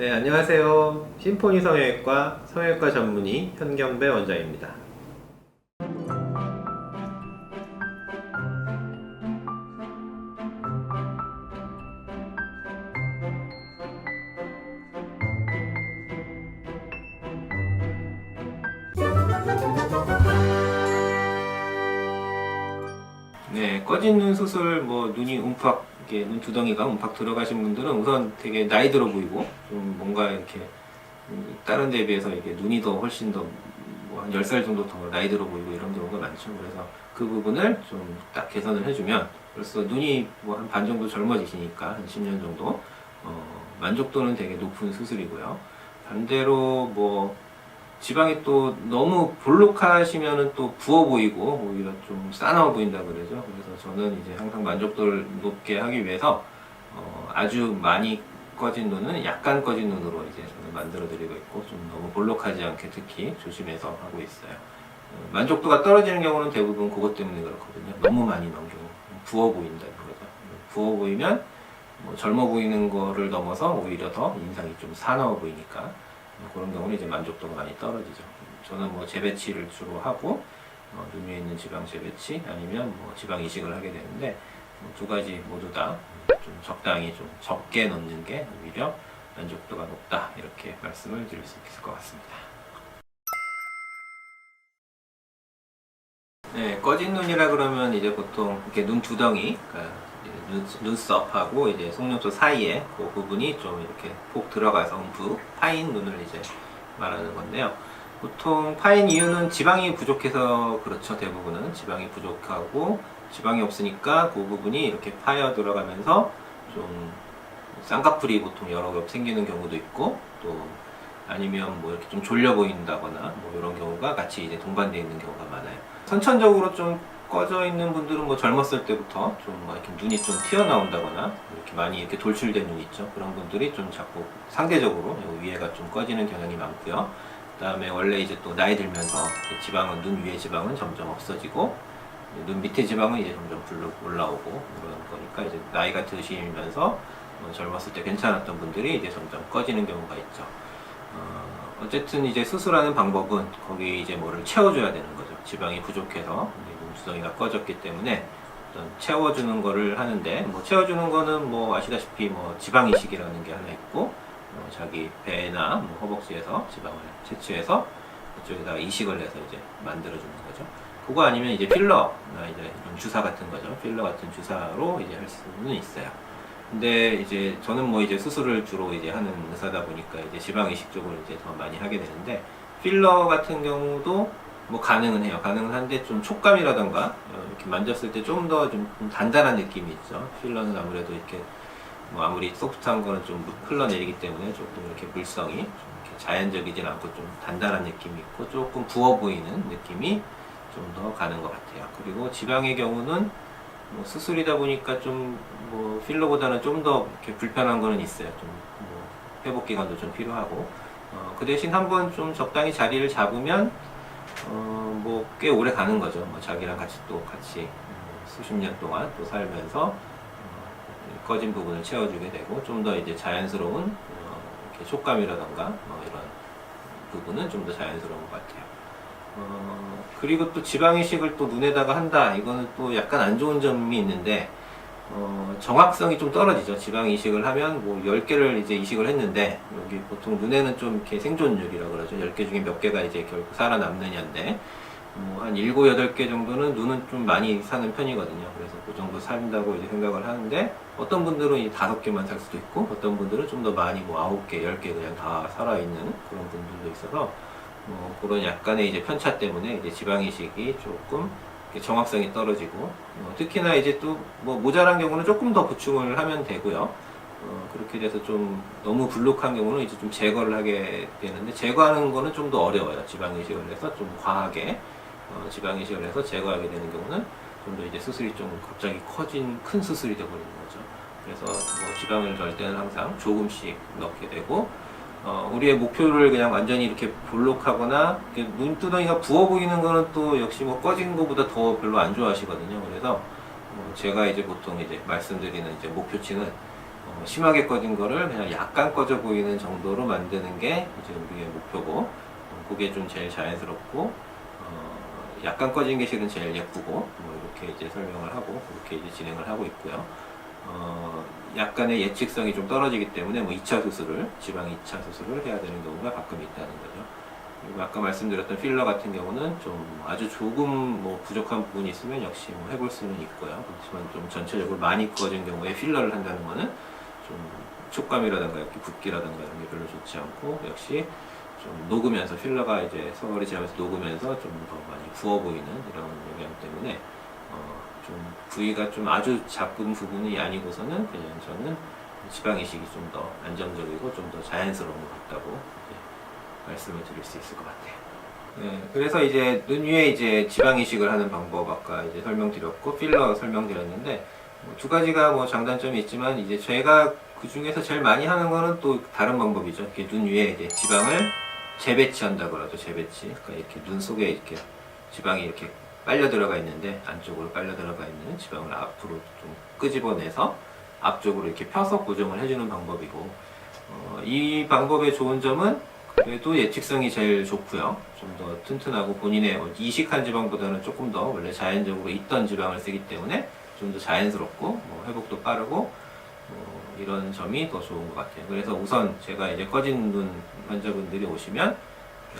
네, 안녕하세요. 심포니 성형외과 성형외과 전문의 현경배 원장입니다. 네, 꺼진 눈 수술, 눈이 움팍, 이렇게 눈두덩이가 움팍 들어가신 분들은 우선 되게 나이 들어 보이고, 좀 뭔가 이렇게, 다른 데에 비해서 이게 눈이 더 훨씬 더, 한 10살 정도 더 나이 들어 보이고 이런 경우가 많죠. 그래서 그 부분을 좀 딱 개선을 해주면, 벌써 눈이 한 반 정도 젊어지시니까, 한 10년 정도, 만족도는 되게 높은 수술이고요. 반대로 지방이 또 너무 볼록하시면은 또 부어 보이고 오히려 좀 싸나워 보인다 그러죠. 그래서 저는 이제 항상 만족도를 높게 하기 위해서 아주 많이 꺼진 눈은 약간 꺼진 눈으로 이제 저는 만들어 드리고 있고, 좀 너무 볼록하지 않게 특히 조심해서 하고 있어요. 만족도가 떨어지는 경우는 대부분 그것 때문에 그렇거든요. 너무 많이 넣은 경우 부어 보인다는 거죠. 부어 보이면 젊어 보이는 거를 넘어서 오히려 더 인상이 좀 사나워 보이니까 그런 경우는 이제 만족도가 많이 떨어지죠. 저는 재배치를 주로 하고, 눈 위에 있는 지방 재배치 아니면 지방 이식을 하게 되는데, 두 가지 모두 다 좀 적당히 좀 적게 넣는 게 오히려 만족도가 높다, 이렇게 말씀을 드릴 수 있을 것 같습니다. 네, 꺼진 눈이라 그러면 이제 보통 이렇게 눈 두덩이, 그러니까 눈썹하고 이제 속눈썹 사이에 그 부분이 좀 이렇게 푹 들어가서 움푹 파인 눈을 이제 말하는 건데요. 보통 파인 이유는 지방이 부족해서 그렇죠. 대부분은 지방이 부족하고, 지방이 없으니까 그 부분이 이렇게 파여 들어가면서 좀 쌍꺼풀이 보통 여러 겹 생기는 경우도 있고, 또 아니면 이렇게 좀 졸려 보인다거나 이런 경우가 같이 이제 동반되어 있는 경우가 많아요. 선천적으로 좀 꺼져 있는 분들은 젊었을 때부터 좀 이렇게 눈이 좀 튀어나온다거나 이렇게 많이 이렇게 돌출된 눈 있죠. 그런 분들이 좀 자꾸 상대적으로 위에가 좀 꺼지는 경향이 많고요. 그 다음에 원래 이제 또 나이 들면서 지방은, 눈 위에 지방은 점점 없어지고, 눈 밑에 지방은 이제 점점 올라오고, 그런 거니까 이제 나이가 드시면서 젊었을 때 괜찮았던 분들이 이제 점점 꺼지는 경우가 있죠. 어쨌든 이제 수술하는 방법은 거기 이제 뭐를 채워줘야 되는 거죠. 지방이 부족해서 눈두덩이가 꺼졌기 때문에 어떤 채워주는 거를 하는데, 채워주는 거는 아시다시피 지방 이식이라는 게 하나 있고, 자기 배나 허벅지에서 지방을 채취해서 그쪽에다가 이식을 해서 이제 만들어주는 거죠. 그거 아니면 이제 필러나 이제 이런 주사 같은 거죠. 필러 같은 주사로 이제 할 수는 있어요. 근데 이제 저는 이제 수술을 주로 이제 하는 의사다 보니까 이제 지방 이식 쪽을 이제 더 많이 하게 되는데, 필러 같은 경우도 가능은 해요. 가능은 한데 좀 촉감이라던가 이렇게 만졌을 때 좀 더 좀 단단한 느낌이 있죠. 필러는 아무래도 이렇게 아무리 소프트한 거는 좀 흘러내리기 때문에 조금 이렇게 물성이 좀 이렇게 자연적이진 않고 좀 단단한 느낌이 있고, 조금 부어 보이는 느낌이 좀 더 가는 것 같아요. 그리고 지방의 경우는 수술이다 보니까 좀 필러보다는 좀 더 이렇게 불편한 거는 있어요. 좀 회복 기간도 좀 필요하고, 그 대신 한번 좀 적당히 자리를 잡으면 꽤 오래 가는 거죠. 자기랑 같이 수십 년 동안 또 살면서 꺼진 부분을 채워주게 되고, 좀 더 이제 자연스러운 이렇게 촉감이라던가 이런 부분은 좀 더 자연스러운 것 같아요. 그리고 또 지방 이식을 또 눈에다가 한다, 이거는 또 약간 안 좋은 점이 있는데, 정확성이 좀 떨어지죠. 지방 이식을 하면 10개를 이제 이식을 했는데, 여기 보통 눈에는 좀 이렇게 생존율이라고 그러죠. 10개 중에 몇 개가 이제 결국 살아남느냐인데, 한 7, 8개 정도는 눈은 좀 많이 사는 편이거든요. 그래서 그 정도 산다고 이제 생각을 하는데, 어떤 분들은 이 5개만 살 수도 있고, 어떤 분들은 좀 더 많이 9개, 10개 그냥 다 살아있는 그런 분들도 있어서, 그런 약간의 이제 편차 때문에 이제 지방 이식이 조금 정확성이 떨어지고, 특히나 이제 또 모자란 경우는 조금 더 보충을 하면 되고요. 그렇게 돼서 좀 너무 불룩한 경우는 이제 좀 제거를 하게 되는데, 제거하는 거는 좀 더 어려워요. 지방 이식을 해서 좀 과하게 지방 이식을 해서 제거하게 되는 경우는 좀 더 이제 수술이 좀 갑자기 커진 큰 수술이 되어버리는 거죠. 그래서 지방을 넣을 때는 항상 조금씩 넣게 되고, 우리의 목표를 그냥 완전히 이렇게 볼록하거나 눈두덩이가 부어 보이는 거는 또 역시 꺼진 것보다 더 별로 안 좋아하시거든요. 그래서 제가 이제 보통 이제 말씀드리는 이제 목표치는 심하게 꺼진 거를 그냥 약간 꺼져 보이는 정도로 만드는 게 이제 우리의 목표고, 그게 좀 제일 자연스럽고, 약간 꺼진 게 실은 제일 예쁘고, 뭐 이렇게 이제 설명을 하고, 그렇게 이제 진행을 하고 있고요. 약간의 예측성이 좀 떨어지기 때문에 뭐 2차 수술을, 지방 2차 수술을 해야 되는 경우가 가끔 있다는 거죠. 그리고 아까 말씀드렸던 필러 같은 경우는 좀 아주 조금 뭐 부족한 부분이 있으면 역시 뭐 해볼 수는 있고요. 그렇지만 좀 전체적으로 많이 꺼진 경우에 필러를 한다는 거는 좀 촉감이라든가 이렇게 붓기라든가 이런 게 별로 좋지 않고, 역시 좀 녹으면서 필러가 이제 세월이 지나면서 녹으면서 좀 더 많이 부어 보이는 이런 영향 때문에 좀 부위가 좀 아주 작은 부분이 아니고서는 그냥 저는 지방 이식이 좀 더 안정적이고 좀 더 자연스러운 것 같다고 말씀을 드릴 수 있을 것 같아요. 네, 그래서 이제 눈 위에 이제 지방 이식을 하는 방법 아까 이제 설명드렸고 필러 설명드렸는데 두 가지가 뭐 장단점이 있지만 이제 제가 그 중에서 제일 많이 하는 거는 또 다른 방법이죠. 이렇게 눈 위에 이제 지방을 재배치한다 그러죠. 재배치. 그러니까 이렇게 눈 속에 이렇게 지방이 이렇게 빨려 들어가 있는데 안쪽으로 빨려 들어가 있는 지방을 앞으로 좀 끄집어내서 앞쪽으로 이렇게 펴서 고정을 해주는 방법이고, 이 방법의 좋은 점은 그래도 예측성이 제일 좋고요. 좀 더 튼튼하고 본인의 이식한 지방보다는 조금 더 원래 자연적으로 있던 지방을 쓰기 때문에 좀 더 자연스럽고 뭐 회복도 빠르고 이런 점이 더 좋은 것 같아요. 그래서 우선 제가 이제 꺼진 눈 환자분들이 오시면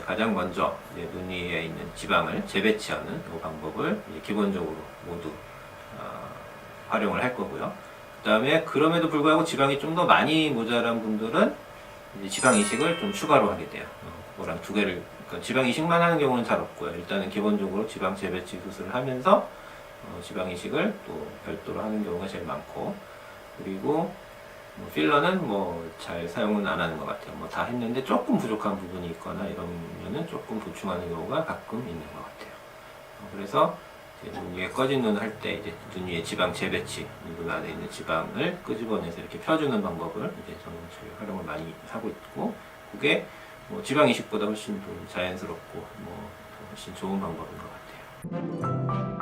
가장 먼저 이제 눈 위에 있는 지방을 재배치하는 이 방법을 기본적으로 모두 활용을 할 거고요. 그 다음에 그럼에도 불구하고 지방이 좀 더 많이 모자란 분들은 이제 지방 이식을 좀 추가로 하게 돼요. 그거랑 두 개를, 그러니까 지방 이식만 하는 경우는 잘 없고요. 일단은 기본적으로 지방 재배치 수술을 하면서 지방 이식을 또 별도로 하는 경우가 제일 많고, 그리고 뭐 필러는 뭐 잘 사용은 안 하는 것 같아요. 뭐 다 했는데 조금 부족한 부분이 있거나 이러면은 조금 보충하는 경우가 가끔 있는 것 같아요. 그래서 눈 위에 꺼진 눈 할 때 이제 눈 위에 지방 재배치, 눈 안에 있는 지방을 끄집어내서 이렇게 펴주는 방법을 이제 저는 제일 활용을 많이 하고 있고, 그게 뭐 지방 이식보다 훨씬 더 자연스럽고 뭐 훨씬 좋은 방법인 것 같아요.